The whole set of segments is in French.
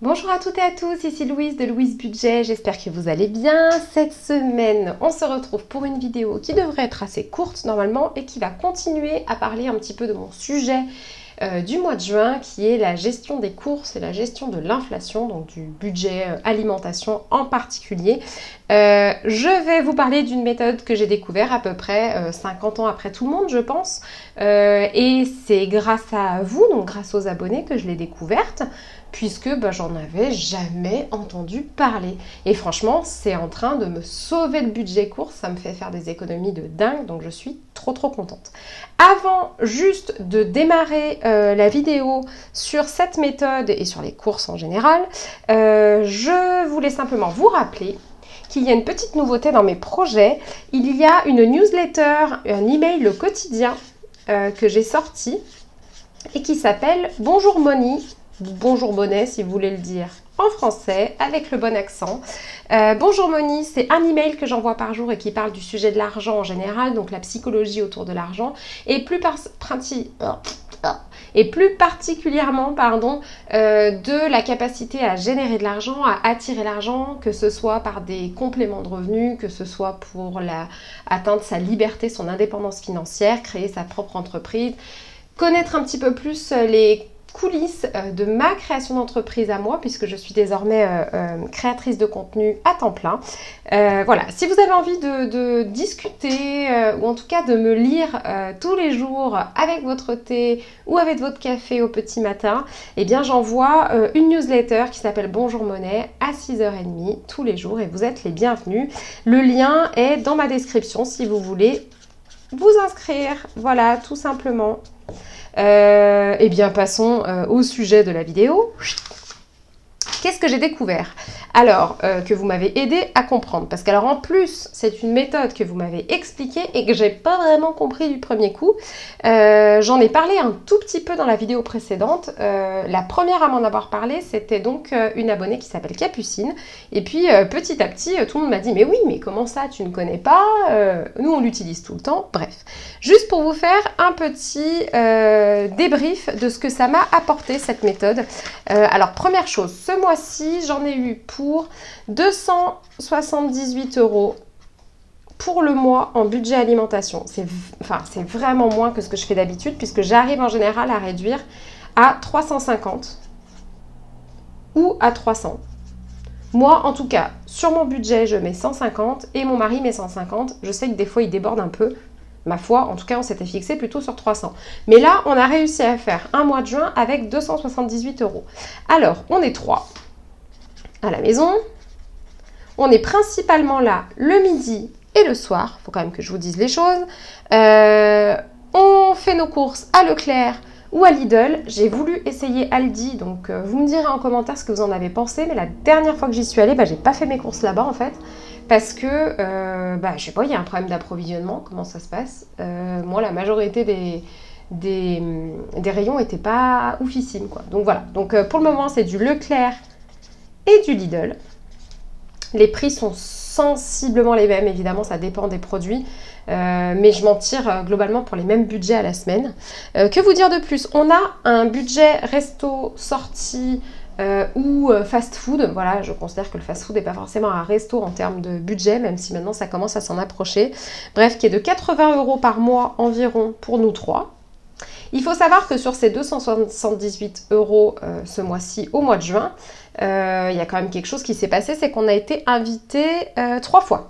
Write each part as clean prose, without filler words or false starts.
Bonjour à toutes et à tous, ici Louise de Louise Budget, j'espère que vous allez bien. Cette semaine, on se retrouve pour une vidéo qui devrait être assez courte normalement et qui va continuer à parler un petit peu de mon sujet du mois de juin qui est la gestion des courses et la gestion de l'inflation, donc du budget alimentation en particulier. Je vais vous parler d'une méthode que j'ai découverte à peu près 50 ans après tout le monde, je pense. Et c'est grâce à vous, donc grâce aux abonnés, que je l'ai découverte, puisque j'en avais jamais entendu parler. Et franchement, c'est en train de me sauver le budget course, ça me fait faire des économies de dingue, donc je suis trop contente. Avant juste de démarrer la vidéo sur cette méthode et sur les courses en général, je voulais simplement vous rappeler qu'il y a une petite nouveauté dans mes projets. Il y a une newsletter, un email quotidien que j'ai sorti et qui s'appelle Bonjour Money, Bonjour Bonnet si vous voulez le dire en français avec le bon accent. Bonjour Money, c'est un email que j'envoie par jour et qui parle du sujet de l'argent en général, donc la psychologie autour de l'argent et plus particulièrement de la capacité à générer de l'argent, à attirer l'argent, que ce soit par des compléments de revenus, que ce soit pour atteindre sa liberté, son indépendance financière, créer sa propre entreprise, connaître un petit peu plus les coulisses de ma création d'entreprise à moi, puisque je suis désormais créatrice de contenu à temps plein. Voilà, si vous avez envie de discuter ou en tout cas de me lire tous les jours avec votre thé ou avec votre café au petit matin, eh bien j'envoie une newsletter qui s'appelle Bonjour Monnaie à 6h30 tous les jours et vous êtes les bienvenus. Le lien est dans ma description si vous voulez vous inscrire. Voilà, tout simplement. Eh bien, passons au sujet de la vidéo. Qu'est-ce que j'ai découvert? Alors, que vous m'avez aidé à comprendre. Parce qu'alors, en plus, c'est une méthode que vous m'avez expliquée et que j'ai pas vraiment compris du premier coup. J'en ai parlé un tout petit peu dans la vidéo précédente. La première à m'en avoir parlé, c'était donc une abonnée qui s'appelle Capucine. Et puis, petit à petit, tout le monde m'a dit « Mais oui, mais comment ça, tu ne connais pas Nous, on l'utilise tout le temps. » Bref, juste pour vous faire un petit débrief de ce que ça m'a apporté, cette méthode. Alors, première chose, ce mois-ci, j'en ai eu pour 278 € pour le mois en budget alimentation. C'est vraiment moins que ce que je fais d'habitude puisque j'arrive en général à réduire à 350 ou à 300. Moi, en tout cas, sur mon budget, je mets 150 et mon mari met 150. Je sais que des fois, il déborde un peu. Ma foi, en tout cas, on s'était fixé plutôt sur 300. Mais là, on a réussi à faire un mois de juin avec 278 €. Alors, on est 3 à la maison. On est principalement là le midi et le soir. Il faut quand même que je vous dise les choses. On fait nos courses à Leclerc ou à Lidl. J'ai voulu essayer Aldi, donc vous me direz en commentaire ce que vous en avez pensé. Mais la dernière fois que j'y suis allée, j'ai pas fait mes courses là-bas en fait. Parce que, je sais pas, il y a un problème d'approvisionnement. Comment ça se passe? Moi, la majorité des rayons n'étaient pas oufissimes, quoi. Donc voilà. Donc pour le moment, c'est du Leclerc et du Lidl. Les prix sont sensiblement les mêmes, évidemment, ça dépend des produits. Mais je m'en tire globalement pour les mêmes budgets à la semaine. Que vous dire de plus? On a un budget resto, sortie ou fast-food. Voilà, je considère que le fast-food n'est pas forcément un resto en termes de budget, même si maintenant ça commence à s'en approcher. Bref, qui est de 80 € par mois environ pour nous trois. Il faut savoir que sur ces 278 € ce mois-ci, au mois de juin, il y a quand même quelque chose qui s'est passé, c'est qu'on a été invité 3 fois.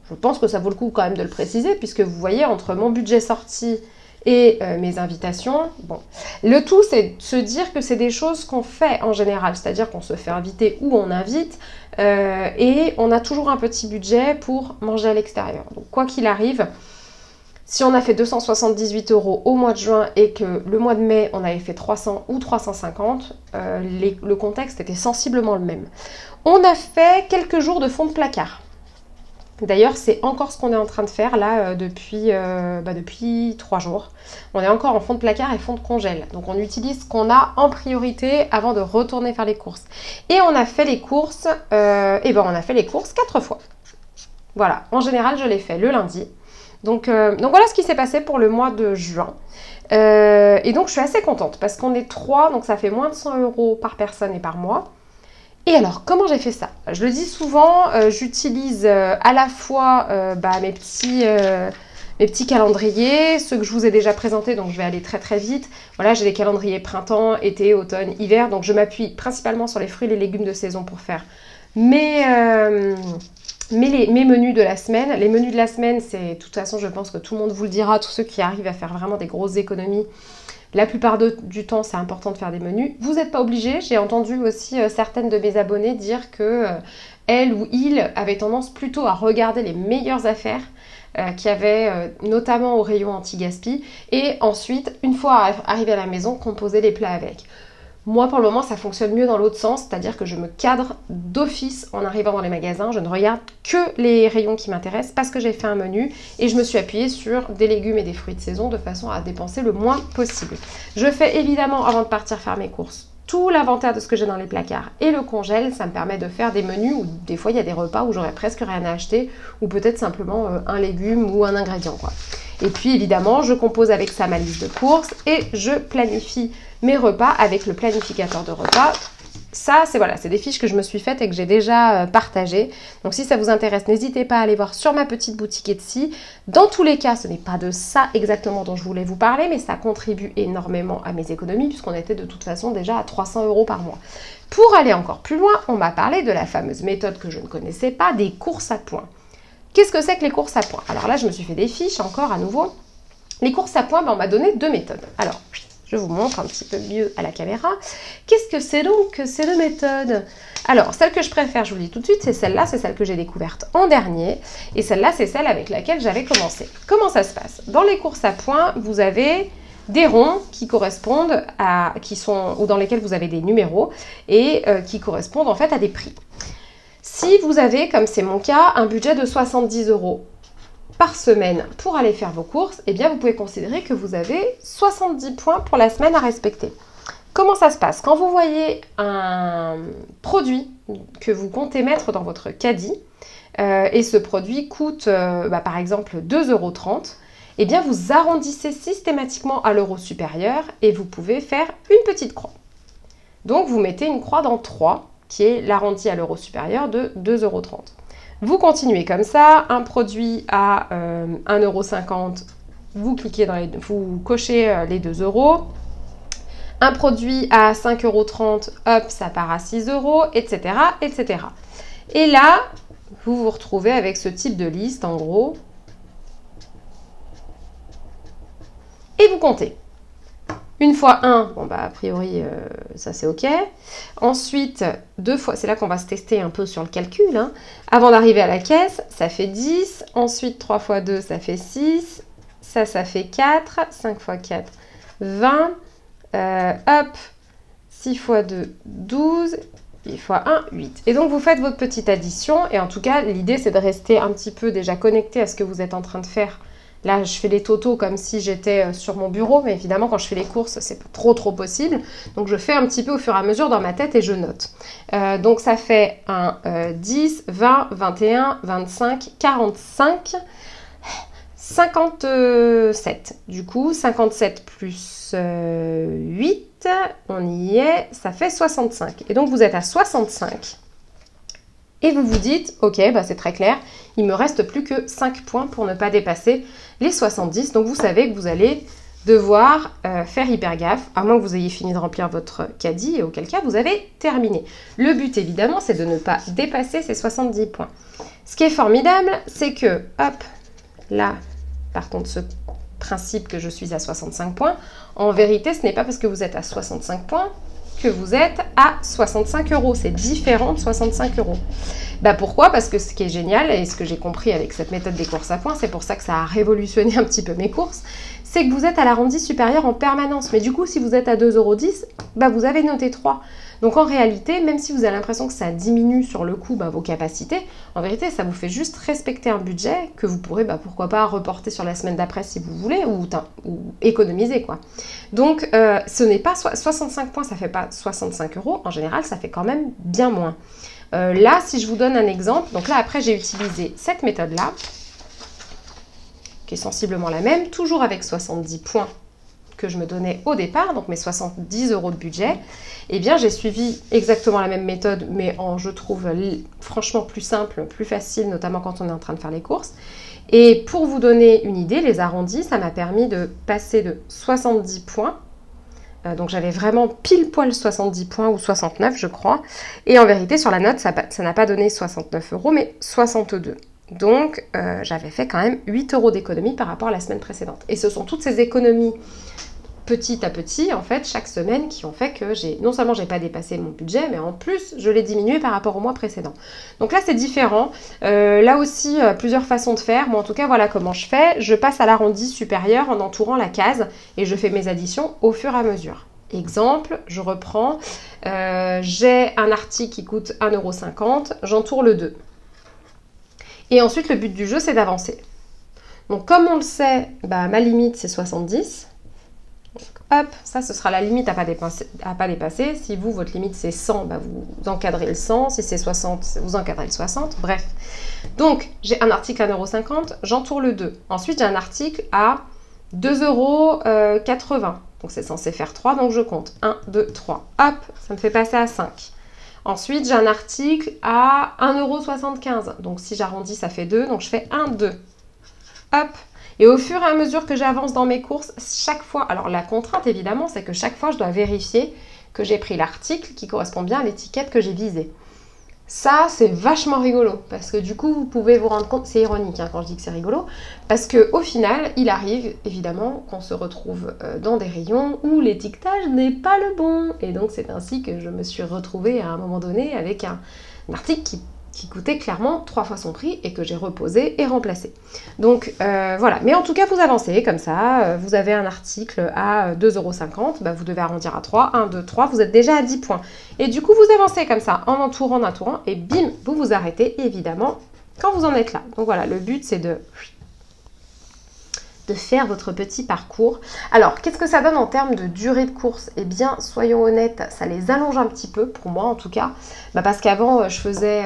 Je pense que ça vaut le coup quand même de le préciser, puisque vous voyez, entre mon budget sorti et mes invitations, bon. Le tout, c'est de se dire que c'est des choses qu'on fait en général, c'est-à-dire qu'on se fait inviter ou on invite, et on a toujours un petit budget pour manger à l'extérieur. Donc quoi qu'il arrive, si on a fait 278 € au mois de juin et que le mois de mai, on avait fait 300 ou 350, le contexte était sensiblement le même. On a fait quelques jours de fond de placard. D'ailleurs, c'est encore ce qu'on est en train de faire là depuis 3 jours. On est encore en fond de placard et fond de congèle. Donc on utilise ce qu'on a en priorité avant de retourner faire les courses. Et on a fait les courses, on a fait les courses 4 fois. Voilà, en général, je les fais le lundi. Donc voilà ce qui s'est passé pour le mois de juin. Et donc je suis assez contente parce qu'on est 3, donc ça fait moins de 100 € par personne et par mois. Et alors, comment j'ai fait ça? Je le dis souvent, j'utilise à la fois mes petits calendriers, ceux que je vous ai déjà présentés, donc je vais aller très très vite. Voilà, j'ai des calendriers printemps, été, automne, hiver, donc je m'appuie principalement sur les fruits et les légumes de saison pour faire mes menus de la semaine. Les menus de la semaine, c'est, de toute façon, je pense que tout le monde vous le dira, tous ceux qui arrivent à faire vraiment des grosses économies, la plupart du temps, c'est important de faire des menus. Vous n'êtes pas obligés. J'ai entendu aussi certaines de mes abonnées dire que elles ou ils avaient tendance plutôt à regarder les meilleures affaires qu'il y avait notamment au rayon anti-gaspi et ensuite, une fois arrivé à la maison, composer les plats avec. Moi, pour le moment, ça fonctionne mieux dans l'autre sens, c'est-à-dire que je me cadre d'office en arrivant dans les magasins. Je ne regarde que les rayons qui m'intéressent parce que j'ai fait un menu et je me suis appuyée sur des légumes et des fruits de saison de façon à dépenser le moins possible. Je fais évidemment, avant de partir faire mes courses, tout l'inventaire de ce que j'ai dans les placards et le congèle. Ça me permet de faire des menus où des fois il y a des repas où j'aurais presque rien à acheter ou peut-être simplement un légume ou un ingrédient, quoi. Et puis évidemment, je compose avec ça ma liste de courses et je planifie mes repas avec le planificateur de repas. Ça, c'est des fiches que je me suis faites et que j'ai déjà partagées. Donc si ça vous intéresse, n'hésitez pas à aller voir sur ma petite boutique Etsy. Dans tous les cas, ce n'est pas de ça exactement dont je voulais vous parler, mais ça contribue énormément à mes économies puisqu'on était de toute façon déjà à 300 € par mois. Pour aller encore plus loin, on m'a parlé de la fameuse méthode que je ne connaissais pas, des courses à points. Qu'est-ce que c'est que les courses à points? Alors là, je me suis fait des fiches encore à nouveau. Les courses à points, on m'a donné 2 méthodes. Alors, je vous montre un petit peu mieux à la caméra. Qu'est-ce que c'est donc que ces 2 méthodes? Alors, celle que je préfère, je vous le dis tout de suite, c'est celle-là, c'est celle que j'ai découverte en dernier. Et celle-là, c'est celle avec laquelle j'avais commencé. Comment ça se passe? Dans les courses à points, vous avez des ronds qui correspondent à, ou dans lesquels vous avez des numéros et qui correspondent en fait à des prix. Si vous avez, comme c'est mon cas, un budget de 70 € par semaine pour aller faire vos courses, eh bien vous pouvez considérer que vous avez 70 points pour la semaine à respecter. Comment ça se passe? Quand vous voyez un produit que vous comptez mettre dans votre caddie, et ce produit coûte par exemple 2,30 €, eh bien vous arrondissez systématiquement à l'euro supérieur et vous pouvez faire une petite croix. Donc vous mettez une croix dans 3, qui est l'arrondi à l'euro supérieur de 2,30 €. Vous continuez comme ça, un produit à 1,50 €, vous cochez les 2 €. Un produit à 5,30 €, hop, ça part à 6 €, etc., etc. Et là, vous vous retrouvez avec ce type de liste, en gros. Et vous comptez. Une fois 1, a priori, ça c'est OK. Ensuite, 2 fois, c'est là qu'on va se tester un peu sur le calcul. Hein. Avant d'arriver à la caisse, ça fait 10. Ensuite, 3 fois 2, ça fait 6. Ça fait 4. 5 fois 4, 20. Hop, 6 fois 2, 12. 8 fois 1, 8. Et donc, vous faites votre petite addition. Et en tout cas, l'idée, c'est de rester un petit peu déjà connecté à ce que vous êtes en train de faire. Là, je fais les totaux comme si j'étais sur mon bureau, mais évidemment, quand je fais les courses, c'est pas trop possible. Donc, je fais un petit peu au fur et à mesure dans ma tête et je note. Donc, ça fait 10, 20, 21, 25, 45, 57. Du coup, 57 plus 8, on y est, ça fait 65. Et donc, vous êtes à 65. Et vous vous dites, ok, c'est très clair, il me reste plus que 5 points pour ne pas dépasser les 70. Donc vous savez que vous allez devoir faire hyper gaffe, à moins que vous ayez fini de remplir votre caddie, et auquel cas vous avez terminé. Le but évidemment, c'est de ne pas dépasser ces 70 points. Ce qui est formidable, c'est que, hop, là, par contre, ce principe que je suis à 65 points, en vérité, ce n'est pas parce que vous êtes à 65 points que vous êtes à 65 €. C'est différent de 65 €. Pourquoi? Parce que ce qui est génial, et ce que j'ai compris avec cette méthode des courses à points, c'est pour ça que ça a révolutionné un petit peu mes courses, c'est que vous êtes à l'arrondi supérieur en permanence. Mais du coup, si vous êtes à 2,10 €, vous avez noté 3. Donc en réalité, même si vous avez l'impression que ça diminue sur le coup vos capacités, en vérité, ça vous fait juste respecter un budget que vous pourrez, pourquoi pas, reporter sur la semaine d'après si vous voulez, ou économiser, quoi. Donc, ce n'est pas 65 points, ça fait pas 65 €. En général, ça fait quand même bien moins. Là, si je vous donne un exemple, donc là, après, j'ai utilisé cette méthode-là. qui est sensiblement la même, toujours avec 70 points que je me donnais au départ, donc mes 70 € de budget, eh bien j'ai suivi exactement la même méthode, mais en, je trouve, franchement plus simple, plus facile, notamment quand on est en train de faire les courses. Et pour vous donner une idée, les arrondis, ça m'a permis de passer de 70 points, donc j'avais vraiment pile poil 70 points, ou 69 je crois, et en vérité sur la note, ça n'a pas donné 69 €, mais 62. Donc j'avais fait quand même 8 € d'économie par rapport à la semaine précédente. Et ce sont toutes ces économies petit à petit, en fait, chaque semaine, qui ont fait que non seulement j'ai pas dépassé mon budget, mais en plus, je l'ai diminué par rapport au mois précédent. Donc là, c'est différent. Là aussi, plusieurs façons de faire. Moi, en tout cas, voilà comment je fais. Je passe à l'arrondi supérieur en entourant la case et je fais mes additions au fur et à mesure. Exemple, je reprends. J'ai un article qui coûte 1,50 €. J'entoure le 2. Et ensuite, le but du jeu, c'est d'avancer. Donc, comme on le sait, bah, ma limite, c'est 70. Hop, ça ce sera la limite à pas dépasser. Si vous, votre limite c'est 100, bah, vous encadrez le 100. Si c'est 60, vous encadrez le 60. Bref. Donc, j'ai un article à 1,50 €, j'entoure le 2. Ensuite, j'ai un article à 2,80 €. Donc, c'est censé faire 3, donc je compte. 1, 2, 3. Hop, ça me fait passer à 5. Ensuite, j'ai un article à 1,75 €. Donc, si j'arrondis, ça fait 2. Donc, je fais 1, 2. Hop. Et au fur et à mesure que j'avance dans mes courses, chaque fois, alors la contrainte évidemment, c'est que chaque fois je dois vérifier que j'ai pris l'article qui correspond bien à l'étiquette que j'ai visée. Ça, c'est vachement rigolo, parce que du coup, vous pouvez vous rendre compte, c'est ironique hein, quand je dis que c'est rigolo, parce qu'au final, il arrive évidemment qu'on se retrouve dans des rayons où l'étiquetage n'est pas le bon. Et donc c'est ainsi que je me suis retrouvée à un moment donné avec un article qui coûtait clairement 3 fois son prix et que j'ai reposé et remplacé. Donc voilà, mais en tout cas vous avancez comme ça, vous avez un article à 2,50 €, bah, vous devez arrondir à 3, 1, 2, 3, vous êtes déjà à 10 points. Et du coup vous avancez comme ça, en entourant, et bim, vous vous arrêtez évidemment quand vous en êtes là. Donc voilà, le but c'est de faire votre petit parcours. Alors, qu'est-ce que ça donne en termes de durée de course? Eh bien, soyons honnêtes, ça les allonge un petit peu, pour moi en tout cas, parce qu'avant, je faisais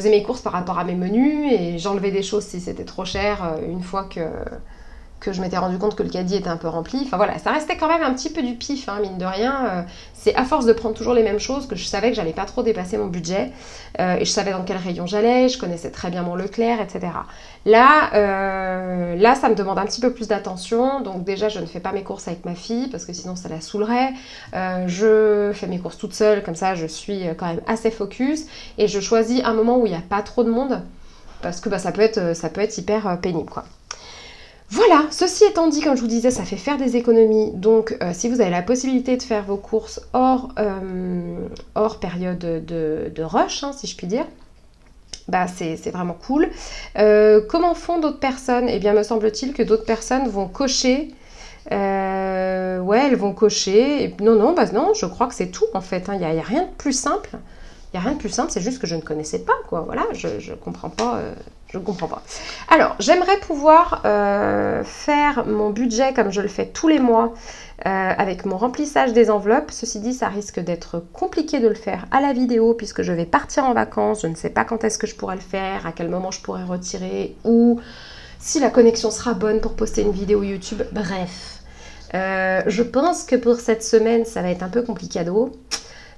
mes courses par rapport à mes menus et j'enlevais des choses si c'était trop cher une fois que je m'étais rendu compte que le caddie était un peu rempli. Enfin voilà, ça restait quand même un petit peu du pif, hein, mine de rien. C'est à force de prendre toujours les mêmes choses que je savais que j'allais pas trop dépasser mon budget. Et je savais dans quel rayon j'allais, je connaissais très bien mon Leclerc, etc. Là, ça me demande un petit peu plus d'attention. Donc déjà, je ne fais pas mes courses avec ma fille parce que sinon ça la saoulerait. Je fais mes courses toute seule, comme ça je suis quand même assez focus. Et je choisis un moment où il n'y a pas trop de monde parce que ça peut être hyper pénible, quoi. Voilà, ceci étant dit, comme je vous disais, ça fait faire des économies. Donc, si vous avez la possibilité de faire vos courses hors période de rush, hein, si je puis dire, c'est vraiment cool. Comment font d'autres personnes? Eh bien, me semble-t-il que d'autres personnes vont cocher. Elles vont cocher. Et non, je crois que c'est tout, en fait. Il n'y a rien de plus simple. Il n'y a rien de plus simple, c'est juste que je ne connaissais pas, quoi. Voilà, je comprends pas. Je ne comprends pas. Alors, j'aimerais pouvoir faire mon budget comme je le fais tous les mois avec mon remplissage des enveloppes. Ceci dit, ça risque d'être compliqué de le faire à la vidéo puisque je vais partir en vacances. Je ne sais pas quand est-ce que je pourrai le faire, à quel moment je pourrai retirer ou si la connexion sera bonne pour poster une vidéo YouTube. Bref, je pense que pour cette semaine, ça va être un peu complicado.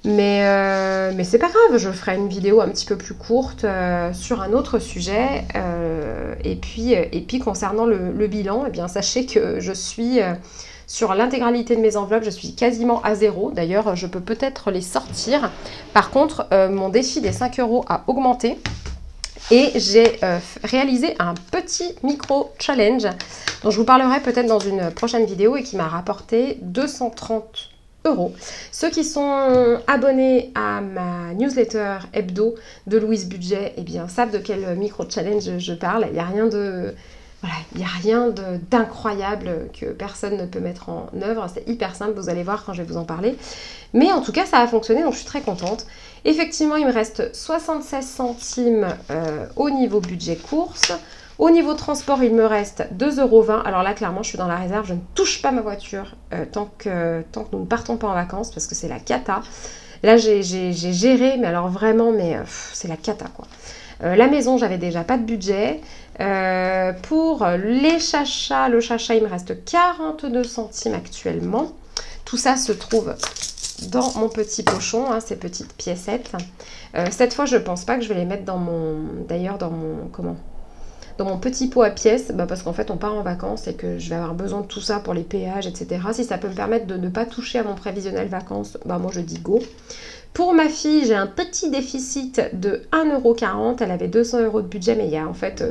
Mais c'est pas grave, je ferai une vidéo un petit peu plus courte sur un autre sujet. Et puis concernant le bilan, eh bien, sachez que je suis sur l'intégralité de mes enveloppes, je suis quasiment à 0. D'ailleurs, je peux peut-être les sortir. Par contre, mon défi des 5 € a augmenté. Et j'ai réalisé un petit micro-challenge dont je vous parlerai peut-être dans une prochaine vidéo et qui m'a rapporté 230 €. Ceux qui sont abonnés à ma newsletter hebdo de Louise Budget, eh bien, savent de quel micro-challenge je parle. Il n'y a rien d'incroyable que personne ne peut mettre en œuvre. C'est hyper simple, vous allez voir quand je vais vous en parler. Mais en tout cas, ça a fonctionné, donc je suis très contente. Effectivement, il me reste 76 centimes au niveau budget course. Au niveau transport, il me reste 2,20 €. Alors là, clairement, je suis dans la réserve. Je ne touche pas ma voiture tant que nous ne partons pas en vacances parce que c'est la cata. Là, j'ai géré, mais alors vraiment, c'est la cata, quoi. La maison, j'avais déjà pas de budget. Pour les chachas, le chacha, il me reste 42 centimes actuellement. Tout ça se trouve dans mon petit pochon, hein, ces petites piécettes. Cette fois, je pense pas que je vais les mettre dans mon... D'ailleurs, dans mon petit pot à pièces, parce qu'en fait on part en vacances et que je vais avoir besoin de tout ça pour les péages, etc. Si ça peut me permettre de ne pas toucher à mon prévisionnel vacances, moi je dis go. Pour ma fille, j'ai un petit déficit de 1,40 €. Elle avait 200 € de budget, mais il y a en fait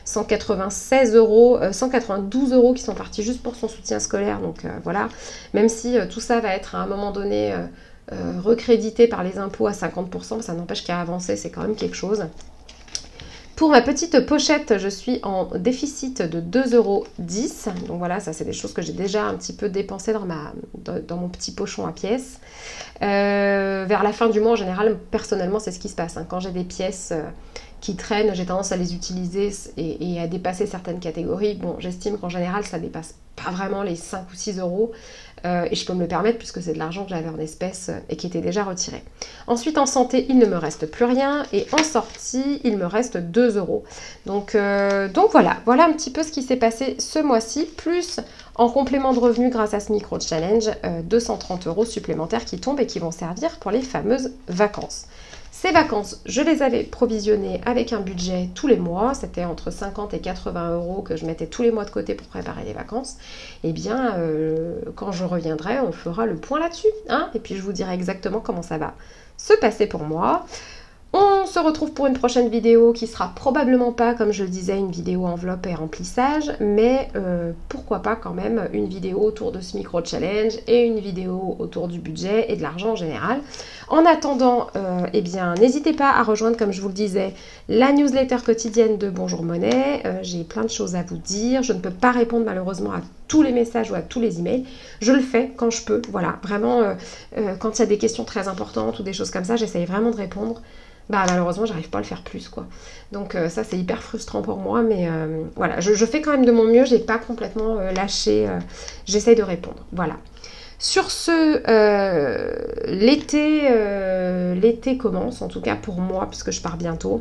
192 € qui sont partis juste pour son soutien scolaire. Donc voilà, même si tout ça va être à un moment donné recrédité par les impôts à 50%, ça n'empêche qu'à avancer, c'est quand même quelque chose. Pour ma petite pochette, je suis en déficit de 2,10 €. Donc voilà, ça c'est des choses que j'ai déjà un petit peu dépensées dans mon petit pochon à pièces. Vers la fin du mois, en général, personnellement, c'est ce qui se passe. Hein. Quand j'ai des pièces qui traînent, j'ai tendance à les utiliser et à dépasser certaines catégories. Bon, j'estime qu'en général, ça dépasse pas vraiment les 5 ou 6 €. Et je peux me le permettre puisque c'est de l'argent que j'avais en espèces et qui était déjà retiré. Ensuite, en santé, il ne me reste plus rien. Et en sortie, il me reste 2 €. Donc voilà un petit peu ce qui s'est passé ce mois-ci. Plus en complément de revenus grâce à ce micro-challenge, 230 € supplémentaires qui tombent et qui vont servir pour les fameuses vacances. Ces vacances, je les avais provisionnées avec un budget tous les mois. C'était entre 50 et 80 € que je mettais tous les mois de côté pour préparer les vacances. Eh bien, quand je reviendrai, on fera le point là-dessus. Hein, et puis, je vous dirai exactement comment ça va se passer pour moi. On se retrouve pour une prochaine vidéo qui sera probablement pas, comme je le disais, une vidéo enveloppe et remplissage, mais pourquoi pas quand même une vidéo autour de ce micro-challenge et une vidéo autour du budget et de l'argent en général. En attendant, eh bien, n'hésitez pas à rejoindre, comme je vous le disais, la newsletter quotidienne de Bonjour Monnaie. J'ai plein de choses à vous dire. Je ne peux pas répondre malheureusement à tous les messages ou à tous les emails. Je le fais quand je peux. Voilà, vraiment, quand il y a des questions très importantes ou des choses comme ça, j'essaye vraiment de répondre. Malheureusement, j'arrive pas à le faire plus, quoi. Donc ça, c'est hyper frustrant pour moi, mais voilà, je fais quand même de mon mieux, j'ai pas complètement lâché, j'essaye de répondre, voilà. Sur ce, l'été commence, en tout cas pour moi, puisque je pars bientôt.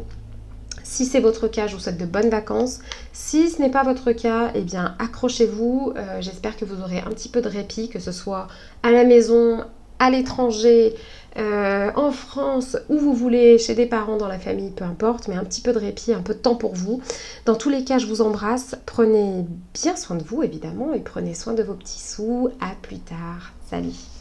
Si c'est votre cas, je vous souhaite de bonnes vacances. Si ce n'est pas votre cas, eh bien, accrochez-vous. J'espère que vous aurez un petit peu de répit, que ce soit à la maison, à l'étranger, en France, où vous voulez, chez des parents, dans la famille, peu importe, mais un petit peu de répit, un peu de temps pour vous. Dans tous les cas, je vous embrasse. Prenez bien soin de vous, évidemment, et prenez soin de vos petits sous. À plus tard. Salut.